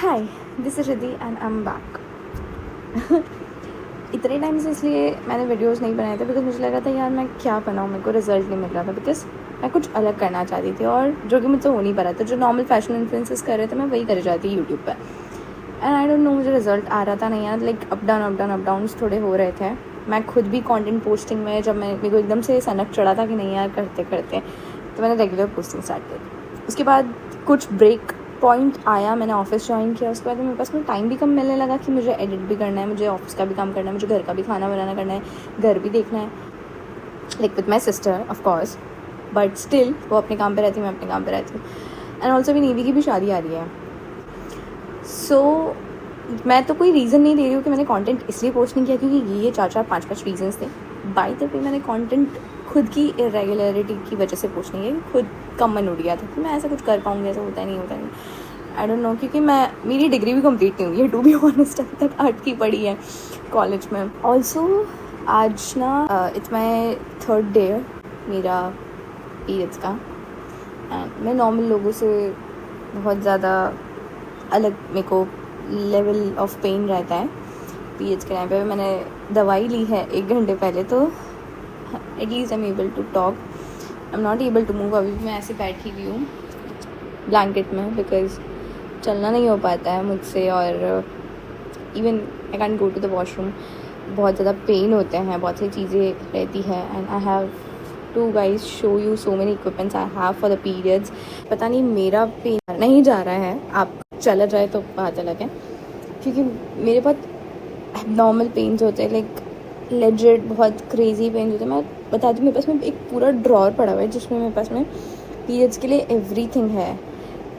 Hi, this is Riddhi and I am back. इतने time से इसलिए मैंने वीडियोस नहीं बनाए थे बिकॉज मुझे लगा था यार मैं क्या बनाऊँ, मेरे को रिजल्ट नहीं मिल रहा था बिकॉज मैं कुछ अलग करना चाहती थी और जो कि मुझसे हो नहीं पा रहा था। जो नॉर्मल फैशन इन्फ्लुएंसेस कर रहे थे मैं वही कर जाती यूट्यूब पर। एंड आई डोंट नो, मुझे रिजल्ट आ रहा था नहीं यार, लाइक अप डाउन्स थोड़े हो रहे थे। मैं खुद भी कंटेंट पोस्टिंग में जब मेरे को एकदम से सनक चढ़ा था कि नहीं यार करते करते, तो मैंने रेगुलर पोस्टिंग स्टार्ट की। उसके बाद कुछ ब्रेक पॉइंट आया, मैंने ऑफिस ज्वाइन किया। उसके बाद मेरे पास में टाइम भी कम मिलने लगा कि मुझे एडिट भी करना है, मुझे ऑफिस का भी काम करना है, मुझे घर का भी खाना बनाना करना है, घर भी देखना है, like with my sister of course, but still वो अपने काम पे रहती है, मैं अपने काम पे रहती हूँ। एंड ऑल्सो भी नीवी की भी शादी आ रही है। सो मैं तो कोई रीज़न नहीं दे रही हूँ कि मैंने कंटेंट इसलिए पोस्ट नहीं किया क्योंकि ये 4-5 रीजंस थे। बाय द वे मैंने कंटेंट खुद की इरेगुलरिटी की वजह से पोस्ट नहीं किया, खुद कम मन उड़ गया था कि मैं ऐसा कुछ कर पाऊँगी, ऐसा होता नहीं होता नहीं। आई डोंट नो, क्योंकि मेरी डिग्री भी कंप्लीट नहीं हुई है, टू बी ऑनेस्ट। अभी तक आर्ट की पढ़ी है कॉलेज में। ऑल्सो आज ना इट्स माई 3rd डे मेरा पीरियड्स का। एंड मैं नॉर्मल लोगों से बहुत ज़्यादा अलग, मेरे को लेवल ऑफ पेन रहता है पीरियड्स के टाइम पे। मैंने दवाई ली है 1 घंटे पहले, तो at least I am able to talk. I am not able to move. अभी भी मैं ऐसे बैठी हुई हूँ ब्लैंकेट में बिकॉज चलना नहीं हो पाता है मुझसे, और even I can't go to the washroom. बहुत ज़्यादा पेन होते हैं, बहुत सी चीज़ें रहती है। And I have to guys show you so many equipments I have for the periods. पता नहीं मेरा पेन नहीं जा रहा है, आप चला जाए तो बात अलग है, क्योंकि मेरे पास नॉर्मल पेन्स होते हैं, लाइक लेजिट बहुत क्रेजी पेन्स होते हैं। मैं बता दूँ, मेरे पास में एक पूरा ड्रॉर पड़ा हुआ है जिसमें मेरे पास में पीरियड्स के लिए एवरीथिंग है।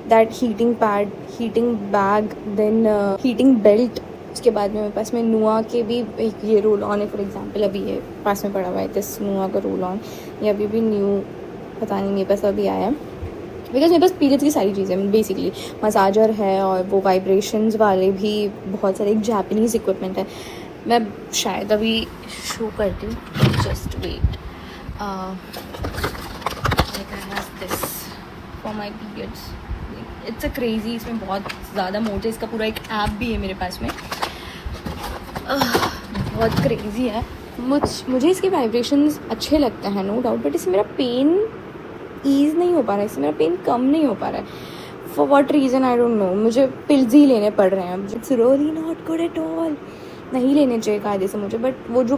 That heating pad, heating bag, then heating belt. उसके बाद में मेरे पास में नुआ के भी एक ये रोल ऑन है, फॉर एग्जांपल अभी ये पास में पड़ा हुआ है, दिस नुआ का रोल ऑन। ये अभी भी न्यू, पता नहीं मेरे पास अभी आया है बिकॉज मेरे पास पीरियड्स की सारी चीज़ें बेसिकली। मसाजर है और वो वाइब्रेशंस वाले भी बहुत सारे, एक जापानीज़ इक्विपमेंट है। मैं शायद अभी शो करती हूँ, just wait. Like I have this for my periods. It's a crazy, इसमें बहुत ज़्यादा मोटे, इसका पूरा एक ऐप भी है मेरे पास में। बहुत क्रेजी है। मुझे इसके वाइब्रेशंस अच्छे लगते हैं, नो डाउट, बट इससे मेरा पेन ईज़ नहीं हो पा रहा है, इससे मेरा पेन कम नहीं हो पा रहा है। For what reason I don't know. मुझे पिल्स ही लेने पड़ रहे हैं। It's really not good at all. नहीं लेने चाहिए कायदे से मुझे, बट वो जो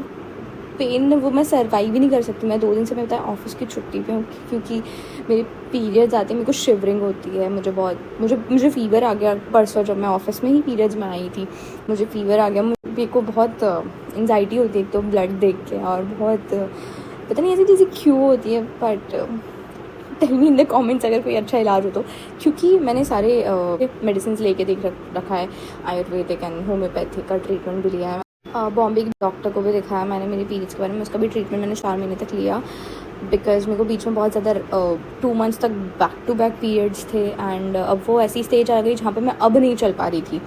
पेन वो मैं सर्वाइव भी नहीं कर सकती। मैं 2 दिन से मैं बताया ऑफिस की छुट्टी पे हूँ क्योंकि मेरे पीरियड्स आते हैं, मेरे को शिवरिंग होती है, मुझे फ़ीवर आ गया परसों जब मैं ऑफिस में ही पीरियड्स में आई थी। मुझे फ़ीवर आ गया, मेरे को बहुत एंग्जाइटी होती है एक तो ब्लड देख के, और बहुत पता नहीं ऐसी चीज़ें क्यों होती है। But tell me in the comments अगर कोई अच्छा इलाज हो तो, क्योंकि मैंने सारे मेडिसिन लेके देख रखा है। आयुर्वेदिक एंड होम्योपैथिक का ट्रीटमेंट भी लिया है। बॉम्बे के डॉक्टर को भी दिखाया मैंने मेरे पीरियड्स के बारे में। उसका भी ट्रीटमेंट मैंने 4 महीने तक लिया बिकॉज मेरे को बीच में बहुत ज़्यादा 2 मंथ्स तक बैक टू बैक पीरियड्स थे। एंड अब वो ऐसी स्टेज आ गई जहाँ पे मैं अब नहीं चल पा रही थी।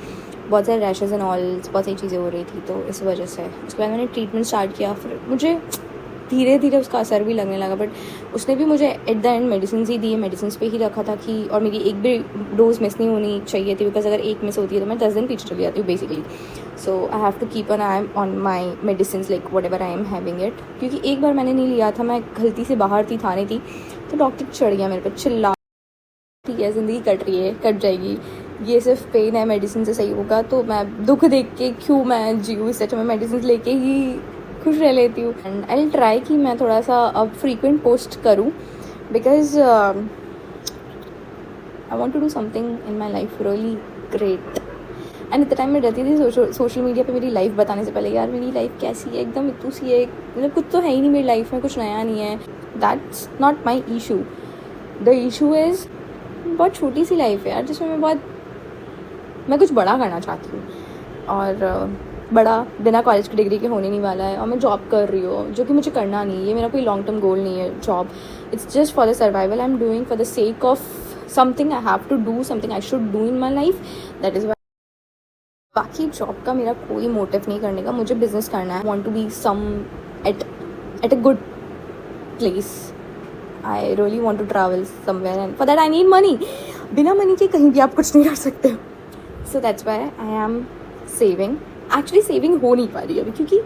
बहुत सारे रैशेज़ एंड ऑल, बहुत सारी चीज़ें हो रही थी, तो इस वजह से उसके बाद मैंने ट्रीटमेंट स्टार्ट किया। फिर मुझे धीरे धीरे उसका असर भी लगने लगा, बट उसने भी मुझे एट द एंड मेडिसिन ही दी है। मेडिसिन पे ही रखा था कि, और मेरी एक भी डोज मिस नहीं होनी चाहिए थी बिकॉज अगर एक मिस होती है तो मैं 10 दिन पीछे चली जाती हूँ basically. So I have to keep an eye on my medicine, like whatever I am having it. क्योंकि एक बार मैंने नहीं लिया था, मैं गलती से बाहर थी, थाने थी, तो डॉक्टर चढ़ गया मेरे पर, चिल्ला, ठीक है ज़िंदगी कट रही है, कट जाएगी, ये सिर्फ पेन है, मेडिसिन से सही होगा। तो मैं दुख देख के क्यों मैं जीऊँ, इससे अच्छा मैं मेडिसिन लेके ही खुश रह लेती हूँ। एंड आई विल ट्राई कि मैं थोड़ा सा अब फ्रीक्वेंट पोस्ट करूँ because I want to do something in my life really great. And इतना टाइम में रहती थी सोशल मीडिया पे मेरी लाइफ बताने से पहले, यार मेरी लाइफ कैसी है, एकदम इतू सी है, मतलब कुछ तो है ही नहीं मेरी लाइफ में, कुछ नया नहीं है। That's not my issue. The issue is बहुत छोटी सी लाइफ है यार, जिसमें मैं कुछ बड़ा करना चाहती हूँ, और बड़ा बिना कॉलेज की डिग्री के होने नहीं वाला है। और मैं जॉब कर रही हूँ जो कि मुझे करना नहीं है, ये मेरा कोई लॉन्ग टर्म गोल नहीं है job. It's just for the survival. I am doing for the sake of something I have to do, something I should do in my life, that is. बाकी जॉब का मेरा कोई motive नहीं करने का, मुझे बिजनेस करना है। I want to be some at a good place. I really want to travel somewhere and for that I need money. बिना मनी के कहीं भी आप कुछ नहीं कर सकते हो। So that's why I am saving. Actually saving हो नहीं पा रही अभी क्योंकि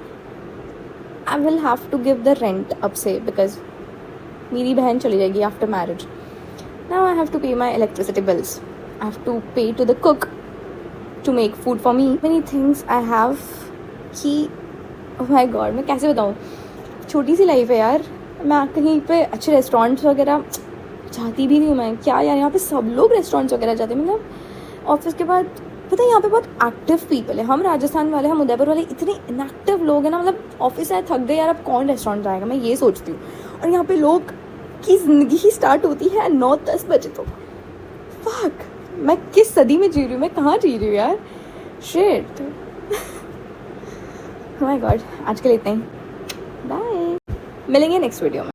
I will have to give the rent अब से, बिकॉज मेरी बहन चली जाएगी after marriage. Now I have to पे my electricity bills, I have to pay to the cook to make food for me. Many things I have कि my God मैं कैसे बताऊँ, छोटी सी लाइफ है यार. मैं कहीं पे अच्छे रेस्टोरेंट्स वगैरह जाती भी नहीं हूँ. मैं क्या यार, यहाँ पे सब लोग रेस्टोरेंट्स वगैरह जाते हैं. मतलब ऑफिस के बाद पता है यहाँ पे बहुत एक्टिव पीपल है. हम राजस्थान वाले, हम उदयपुर वाले इतने इनएक्टिव लोग हैं ना. मतलब ऑफिस आए थक गए यार, अब कौन रेस्टोरेंट जाएगा, मैं ये सोचती हूँ. और यहाँ पे लोग की ज़िंदगी ही स्टार्ट होती है 9-10 बजे. तो फक, मैं किस सदी में जी रही हूँ, मैं कहाँ जी रही हूँ यार. शिट. माय गॉड, आज के लिए इतना ही. बाय, मिलेंगे नेक्स्ट वीडियो में.